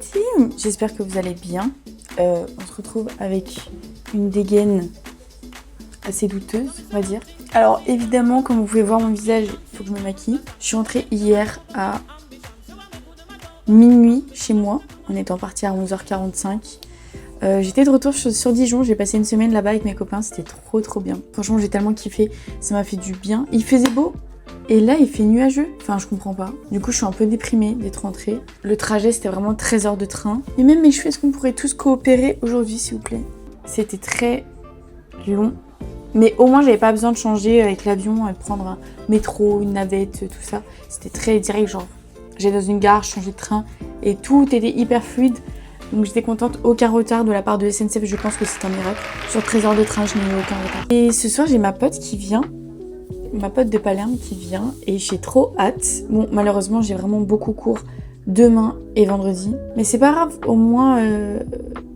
team! J'espère que vous allez bien. On se retrouve avec une dégaine assez douteuse, on va dire. Alors évidemment, comme vous pouvez voir mon visage, il faut que je me maquille. Je suis rentrée hier à minuit chez moi, en étant partie à 11h45. J'étais de retour sur Dijon, j'ai passé une semaine là-bas avec mes copains, c'était trop bien. Franchement, j'ai tellement kiffé, ça m'a fait du bien. Il faisait beau, et là il fait nuageux, enfin je comprends pas. Du coup je suis un peu déprimée d'être rentrée. Le trajet c'était vraiment 13 heures de train. Et même mes cheveux, est-ce qu'on pourrait tous coopérer aujourd'hui s'il vous plaît? C'était très long. Mais au moins j'avais pas besoin de changer avec l'avion, de prendre un métro, une navette, tout ça. C'était très direct, genre j'allais dans une gare, je changeais de train et tout était hyper fluide. Donc j'étais contente, aucun retard de la part de SNCF, je pense que c'est un miracle. Sur 13 heures de train, je n'ai eu aucun retard. Et ce soir j'ai ma pote qui vient, ma pote de Palerme qui vient et j'ai trop hâte. Bon malheureusement j'ai vraiment beaucoup cours demain et vendredi. Mais c'est pas grave, au moins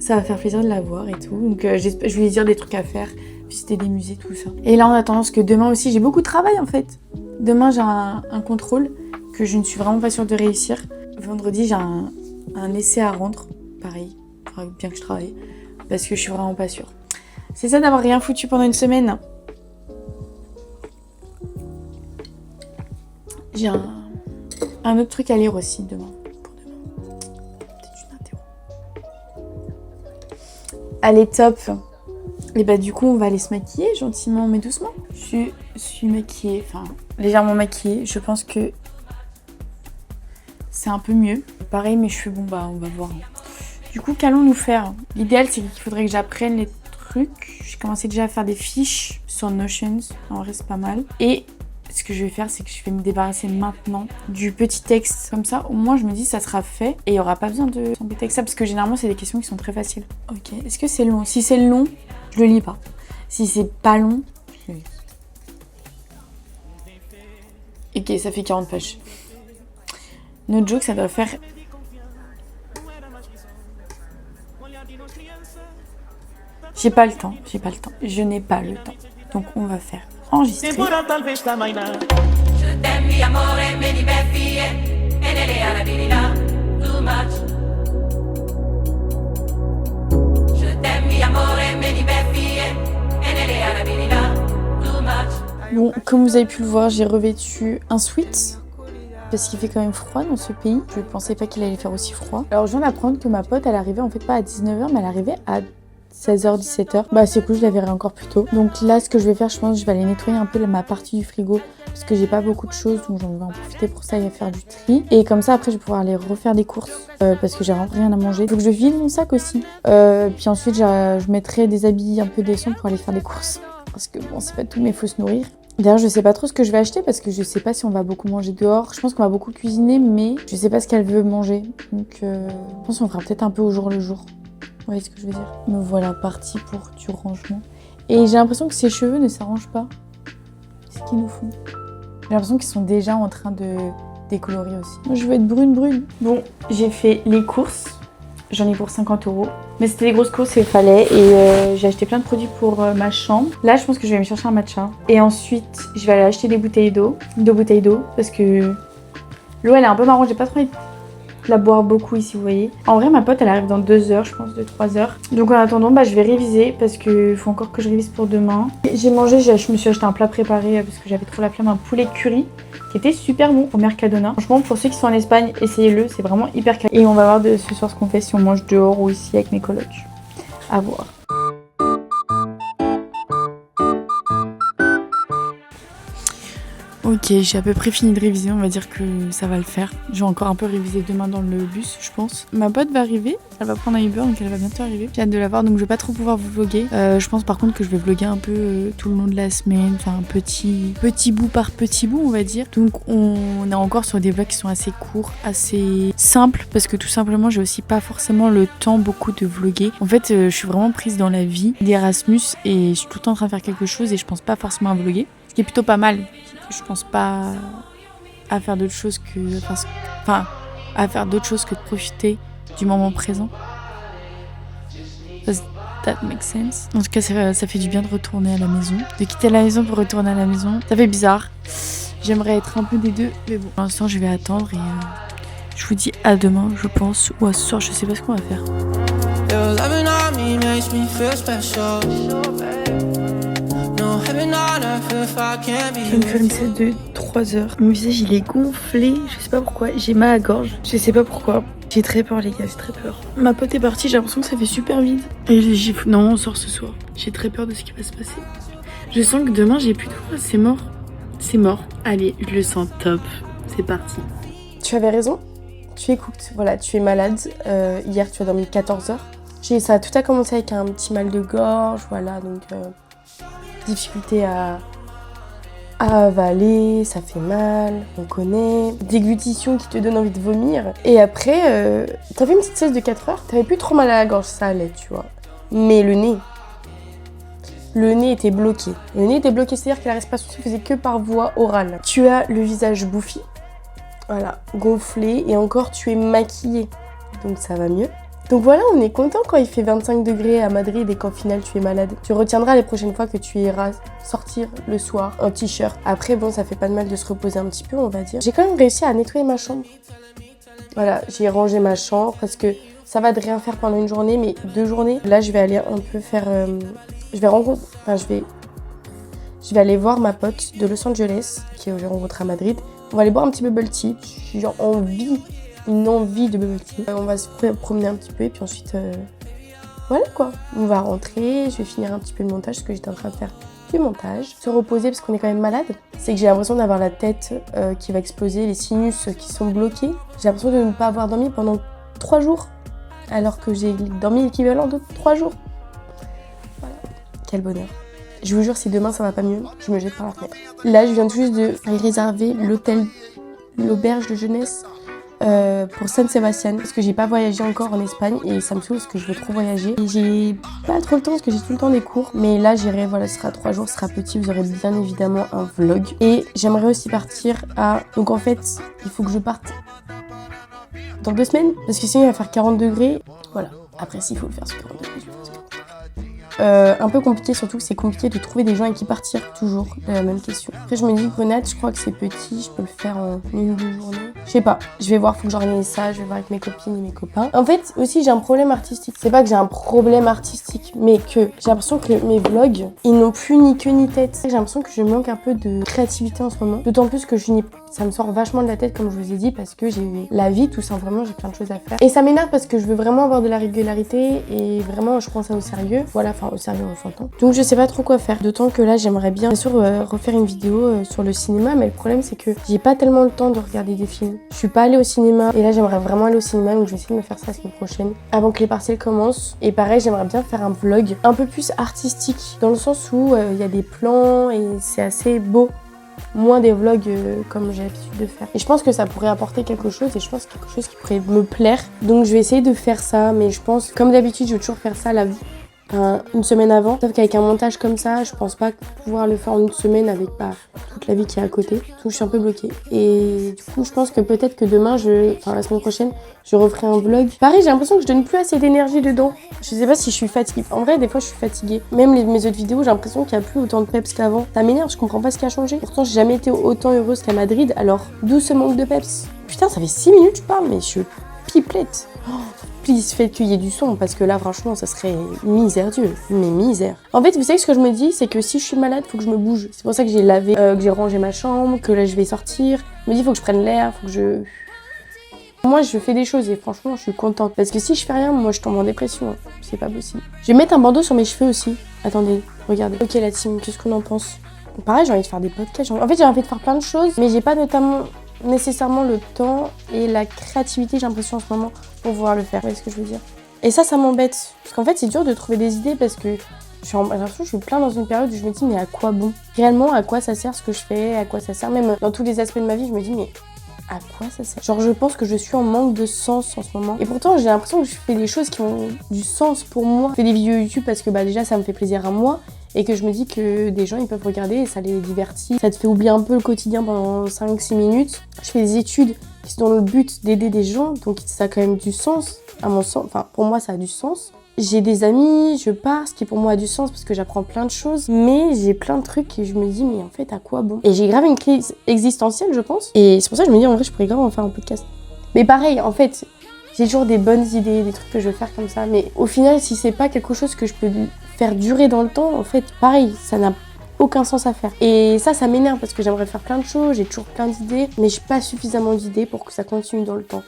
ça va faire plaisir de la voir et tout. Donc je vais lui dire des trucs à faire, visiter des musées, tout ça. Et là en attendant, parce que demain aussi j'ai beaucoup de travail en fait. Demain j'ai un contrôle que je ne suis vraiment pas sûre de réussir. Vendredi j'ai un essai à rendre. Pareil, il faudra bien que je travaille, parce que je suis vraiment pas sûre. C'est ça d'avoir rien foutu pendant une semaine. J'ai un autre truc à lire aussi demain. Pour demain. Peut-être une interro. Allez, top. Et bah du coup, on va aller se maquiller gentiment mais doucement. Je suis maquillée, enfin légèrement maquillée. Je pense que c'est un peu mieux. Pareil, mes cheveux, bon bah on va voir. Du coup, qu'allons-nous faire? L'idéal, c'est qu'il faudrait que j'apprenne les trucs. J'ai commencé déjà à faire des fiches sur Notion. En vrai, c'est pas mal. Et ce que je vais faire, c'est que je vais me débarrasser maintenant du petit texte. Comme ça, au moins, je me dis, ça sera fait. Et il n'y aura pas besoin de s'embêter avec ça. Parce que généralement, c'est des questions qui sont très faciles. Ok, est-ce que c'est long? Si c'est long, je le lis pas. Si c'est pas long, je le lis. Ok, ça fait 40 pages. No joke, ça doit faire... J'ai pas le temps. Je n'ai pas le temps. Donc on va faire enregistrer. Bon, comme vous avez pu le voir, j'ai revêtu un sweat. Parce qu'il fait quand même froid dans ce pays. Je pensais pas qu'il allait faire aussi froid. Alors je viens d'apprendre que ma pote, elle arrivait en fait pas à 19h, mais elle arrivait à 16h, 17h. Bah c'est cool, je la verrai encore plus tôt. Donc là, ce que je vais faire, je pense que je vais aller nettoyer un peu ma partie du frigo. Parce que j'ai pas beaucoup de choses, donc j'en vais en profiter pour ça et faire du tri. Et comme ça, après, je vais pouvoir aller refaire des courses. Parce que j'ai vraiment rien à manger. Donc je vide mon sac aussi. Puis ensuite, je mettrai des habits un peu décents pour aller faire des courses. Parce que bon, c'est pas tout, mais il faut se nourrir. D'ailleurs, je sais pas trop ce que je vais acheter parce que je sais pas si on va beaucoup manger dehors. Je pense qu'on va beaucoup cuisiner, mais je sais pas ce qu'elle veut manger. Donc, je pense qu'on fera peut-être un peu au jour le jour. Vous voyez ce que je veux dire? Me voilà partie pour du rangement. Et j'ai l'impression que ses cheveux ne s'arrangent pas. C'est ce qu'ils nous font. J'ai l'impression qu'ils sont déjà en train de décolorer aussi. Moi, je veux être brune. Bon, j'ai fait les courses. J'en ai pour 50 €. Mais c'était des grosses courses, il fallait. Et j'ai acheté plein de produits pour ma chambre. Là, je pense que je vais me chercher un matcha. Et ensuite, je vais aller acheter des bouteilles d'eau. 2 bouteilles d'eau. Parce que l'eau, elle est un peu marron. J'ai pas trop envie de la boire beaucoup ici, vous voyez. En vrai, ma pote, elle arrive dans 2 heures, je pense, 2-3 heures. Donc en attendant, bah, je vais réviser. Parce qu'il faut encore que je révise pour demain. J'ai mangé, je me suis acheté un plat préparé. Parce que j'avais trop la flemme, un poulet curry. Qui était super bon au Mercadona. Franchement, pour ceux qui sont en Espagne, essayez-le, c'est vraiment hyper calme. Et on va voir ce soir ce qu'on fait, si on mange dehors ou ici avec mes colocs. À voir. Ok, j'ai à peu près fini de réviser, on va dire que ça va le faire. Je vais encore un peu réviser demain dans le bus, je pense. Ma pote va arriver, elle va prendre un Uber, donc elle va bientôt arriver. J'ai hâte de la voir, donc je vais pas trop pouvoir vous vlogger. Je pense par contre que je vais vlogger un peu tout le long de la semaine, enfin petit bout par petit bout, on va dire. Donc on est encore sur des vlogs qui sont assez courts, assez simples, parce que tout simplement j'ai aussi pas forcément le temps beaucoup de vlogger. En fait, je suis vraiment prise dans la vie d'Erasmus et je suis tout le temps en train de faire quelque chose et je pense pas forcément à vlogger. Ce qui est plutôt pas mal. Je pense pas à faire d'autres choses que... Enfin, à faire d'autres choses que de profiter du moment présent. Does that make sense? En tout cas, ça fait du bien de retourner à la maison. De quitter la maison pour retourner à la maison. Ça fait bizarre. J'aimerais être un peu des deux. Mais bon, pour l'instant, je vais attendre et Je vous dis à demain, je pense, ou à ce soir, je sais pas ce qu'on va faire. Je vais me faire une sieste de 3 heures. Mon visage il est gonflé, je sais pas pourquoi. J'ai mal à la gorge, je sais pas pourquoi. J'ai très peur les gars, j'ai très peur. Ma pote est partie, j'ai l'impression que ça fait super vite. Et j'ai gifle. Non, on sort ce soir. J'ai très peur de ce qui va se passer. Je sens que demain j'ai plus de voix, c'est mort. C'est mort. Allez, je le sens top. C'est parti. Tu avais raison. Tu écoutes, voilà, tu es malade. Hier tu as dormi 14 heures. Ça tout a commencé avec un petit mal de gorge, voilà, donc difficulté à avaler, ça fait mal, on connaît. Déglutition qui te donne envie de vomir. Et après, t'as fait une petite sieste de 4 heures, t'avais plus trop mal à la gorge, ça allait, tu vois. Mais le nez était bloqué. Le nez était bloqué, c'est-à-dire que la respiration se faisait que par voie orale. Tu as le visage bouffi, voilà, gonflé, et encore tu es maquillée, donc ça va mieux. Donc voilà, on est content quand il fait 25 degrés à Madrid et qu'en final tu es malade. Tu retiendras les prochaines fois que tu iras sortir le soir en t-shirt. Après bon, ça fait pas de mal de se reposer un petit peu, on va dire. J'ai quand même réussi à nettoyer ma chambre. Voilà, j'ai rangé ma chambre parce que ça va de rien faire pendant une journée, mais 2 journées. Là, je vais aller un peu faire... je vais aller voir ma pote de Los Angeles, qui j'ai rencontrée à Madrid. On va aller boire un petit bubble tea. J'ai genre une envie de bubble tea. On va se promener un petit peu et puis ensuite, voilà quoi. On va rentrer, je vais finir un petit peu le montage, parce que j'étais en train de faire du montage. Se reposer parce qu'on est quand même malade. C'est que j'ai l'impression d'avoir la tête qui va exploser, les sinus qui sont bloqués. J'ai l'impression de ne pas avoir dormi pendant 3 jours, alors que j'ai dormi l'équivalent de 3 jours. Voilà, quel bonheur. Je vous jure, si demain ça va pas mieux, je me jette par la fenêtre. Là, je viens tout juste de réserver l'auberge de jeunesse pour San Sebastian, parce que j'ai pas voyagé encore en Espagne et ça me saoule parce que je veux trop voyager. Et j'ai pas trop le temps parce que j'ai tout le temps des cours, mais là j'irai, voilà, ce sera 3 jours, ce sera petit, vous aurez bien évidemment un vlog. Et j'aimerais aussi partir donc en fait, il faut que je parte dans 2 semaines, parce que sinon il va faire 40 degrés. Voilà, après s'il faut le faire sur 40 degrés, je pense que... un peu compliqué, surtout que c'est compliqué de trouver des gens avec qui partir, toujours la même question. Après je me dis, Grenade, je crois que c'est petit, je peux le faire en 1 ou 2 journées. Je sais pas, je vais voir, faut que j'organise ça, je vais voir avec mes copines et mes copains. En fait, aussi j'ai un problème artistique. C'est pas que j'ai un problème artistique, mais que j'ai l'impression que mes vlogs, ils n'ont plus ni queue ni tête. J'ai l'impression que je manque un peu de créativité en ce moment. D'autant plus que ça me sort vachement de la tête, comme je vous ai dit, parce que j'ai la vie, tout simplement, j'ai plein de choses à faire. Et ça m'énerve parce que je veux vraiment avoir de la régularité et vraiment, je prends ça au sérieux. Voilà, enfin, au sérieux, on s'entend. Donc, je sais pas trop quoi faire. D'autant que là, j'aimerais bien sûr, refaire une vidéo sur le cinéma, mais le problème, c'est que j'ai pas tellement le temps de regarder des films. Je suis pas allée au cinéma et là, j'aimerais vraiment aller au cinéma, donc je vais essayer de me faire ça la semaine prochaine, avant que les partiels commencent. Et pareil, j'aimerais bien faire un vlog un peu plus artistique, dans le sens où il y a des plans et c'est assez beau. Moins des vlogs comme j'ai l'habitude de faire. Et je pense que ça pourrait apporter quelque chose et je pense quelque chose qui pourrait me plaire. Donc je vais essayer de faire ça, mais je pense, comme d'habitude, je vais toujours faire ça une semaine avant. Sauf qu'avec un montage comme ça, je pense pas pouvoir le faire en une semaine avec toute la vie qui est à côté. Donc je suis un peu bloquée. Et du coup, je pense que peut-être que demain, la semaine prochaine, je referai un vlog. Pareil, j'ai l'impression que je donne plus assez d'énergie dedans. Je sais pas si je suis fatiguée. En vrai, des fois, je suis fatiguée. Même mes autres vidéos, j'ai l'impression qu'il y a plus autant de peps qu'avant. Ça m'énerve, je comprends pas ce qui a changé. Pourtant, j'ai jamais été autant heureuse qu'à Madrid. Alors, d'où ce manque de peps? Putain, ça fait 6 minutes, je parle, mais je suis pipelette. Please, faites qu'il y ait du son, parce que là, franchement, ça serait misérieux. Mais misère. En fait, vous savez ce que je me dis, c'est que si je suis malade, faut que je me bouge. C'est pour ça que j'ai lavé, que j'ai rangé ma chambre, que là, je vais sortir. Je me dis, faut que je prenne l'air, faut que je... Moi, je fais des choses et franchement, je suis contente. Parce que si je fais rien, moi, je tombe en dépression. C'est pas possible. Je vais mettre un bandeau sur mes cheveux aussi. Attendez, regardez. Ok, la team, qu'est-ce qu'on en pense? Pareil, j'ai envie de faire des podcasts. En fait, j'ai envie de faire plein de choses, mais j'ai pas nécessairement le temps et la créativité, j'ai l'impression en ce moment, pour pouvoir le faire. Vous voyez ce que je veux dire? Et ça m'embête. Parce qu'en fait, c'est dur de trouver des idées parce que j'ai l'impression que je suis plein dans une période où je me dis, mais à quoi bon? Réellement, à quoi ça sert ce que je fais? À quoi ça sert? Même dans tous les aspects de ma vie, je me dis, mais à quoi ça sert? Genre, je pense que je suis en manque de sens en ce moment. Et pourtant, j'ai l'impression que je fais des choses qui ont du sens pour moi. Je fais des vidéos YouTube parce que déjà, ça me fait plaisir à moi. Et que je me dis que des gens, ils peuvent regarder et ça les divertit. Ça te fait oublier un peu le quotidien pendant 5-6 minutes. Je fais des études qui sont dans le but d'aider des gens. Donc ça a quand même du sens, à mon sens. Enfin, pour moi, ça a du sens. J'ai des amis, je pars, ce qui pour moi a du sens parce que j'apprends plein de choses. Mais j'ai plein de trucs et je me dis, mais en fait, à quoi bon? Et j'ai grave une crise existentielle, je pense. Et c'est pour ça que je me dis, en vrai, je pourrais grave en faire un podcast. Mais pareil, en fait, j'ai toujours des bonnes idées, des trucs que je veux faire comme ça. Mais au final, si c'est pas quelque chose que je peux faire durer dans le temps, en fait, pareil, ça n'a aucun sens à faire. Et ça m'énerve parce que j'aimerais faire plein de choses, j'ai toujours plein d'idées, mais j'ai pas suffisamment d'idées pour que ça continue dans le temps.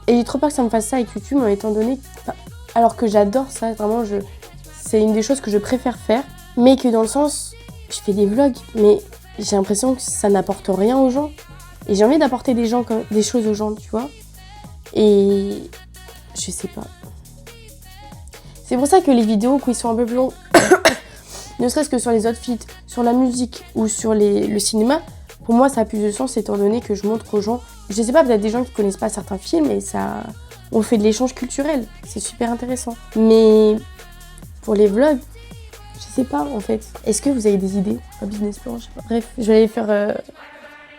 Et j'ai trop peur que ça me fasse ça avec YouTube, étant donné que, alors que j'adore ça, vraiment, c'est une des choses que je préfère faire, mais que dans le sens, je fais des vlogs, mais j'ai l'impression que ça n'apporte rien aux gens. Et j'ai envie d'apporter des choses aux gens, tu vois. Et je sais pas. C'est pour ça que les vidéos, quand ils sont un peu plus longs, ne serait-ce que sur les outfits, sur la musique ou sur le cinéma, pour moi ça a plus de sens étant donné que je montre aux gens. Je sais pas, peut-être des gens qui connaissent pas certains films et ça, on fait de l'échange culturel, c'est super intéressant. Mais pour les vlogs, je sais pas en fait. Est-ce que vous avez des idées? Un business plan, je sais pas. Bref, je vais aller faire.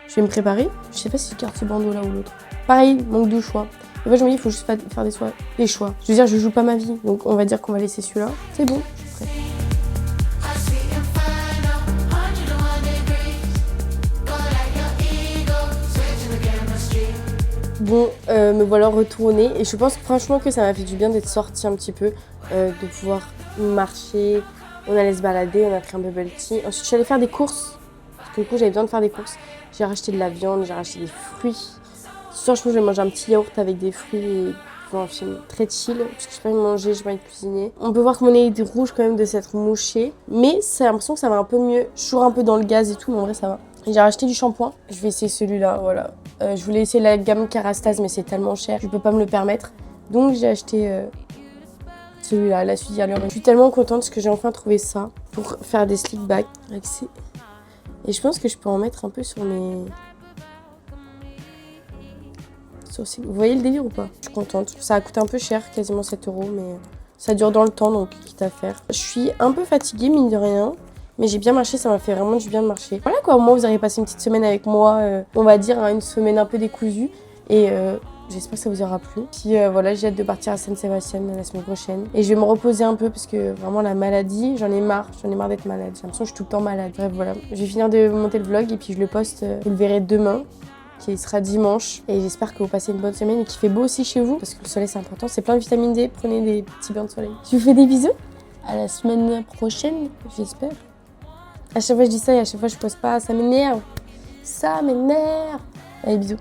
Je vais me préparer. Je sais pas si je garde ce bandeau là ou l'autre. Pareil, manque de choix. En fait, je me dis, il faut juste faire des choix. Je veux dire, je joue pas ma vie, donc on va dire qu'on va laisser celui-là. C'est bon, je suis prête. Bon, me voilà retournée et je pense franchement que ça m'a fait du bien d'être sortie un petit peu, de pouvoir marcher. On allait se balader, on a pris un bubble tea. Ensuite, je suis allée faire des courses. Parce que du coup, j'avais besoin de faire des courses. J'ai racheté de la viande, j'ai racheté des fruits. Ce soir, je pense que je vais manger un petit yaourt avec des fruits et voir un film très chill. Parce que je n'ai pas envie de manger, je n'ai pas envie de cuisiner. On peut voir que mon nez est rouge quand même de s'être mouché. Mais c'est l'impression que ça va un peu mieux. Je suis toujours un peu dans le gaz et tout, mais en vrai, ça va. J'ai racheté du shampoing. Je vais essayer celui-là, voilà. Je voulais essayer la gamme Kerastase, mais c'est tellement cher, je peux pas me le permettre. Donc j'ai acheté celui-là, la suite d'hier. Je suis tellement contente parce que j'ai enfin trouvé ça pour faire des slick back. Et je pense que je peux en mettre un peu sur mes... Vous voyez le délire ou pas? Je suis contente. Ça a coûté un peu cher, quasiment 7 €, mais ça dure dans le temps, donc quitte à faire. Je suis un peu fatiguée, mine de rien. Mais j'ai bien marché, ça m'a fait vraiment du bien de marcher. Voilà quoi, au moins vous aurez passé une petite semaine avec moi, on va dire une semaine un peu décousue. Et j'espère que ça vous aura plu. Puis voilà, j'ai hâte de partir à Saint-Sébastien la semaine prochaine. Et je vais me reposer un peu parce que vraiment la maladie, j'en ai marre d'être malade. J'ai l'impression que je suis tout le temps malade. Bref voilà, je vais finir de monter le vlog et puis je le poste, vous le verrez demain, qui sera dimanche. Et j'espère que vous passez une bonne semaine et qu'il fait beau aussi chez vous. Parce que le soleil c'est important, c'est plein de vitamine D, prenez des petits bains de soleil. Je vous fais des bisous, à la semaine prochaine, j'espère. À chaque fois je dis ça et à chaque fois je poste pas, ça m'énerve. Ça m'énerve. Allez, bisous.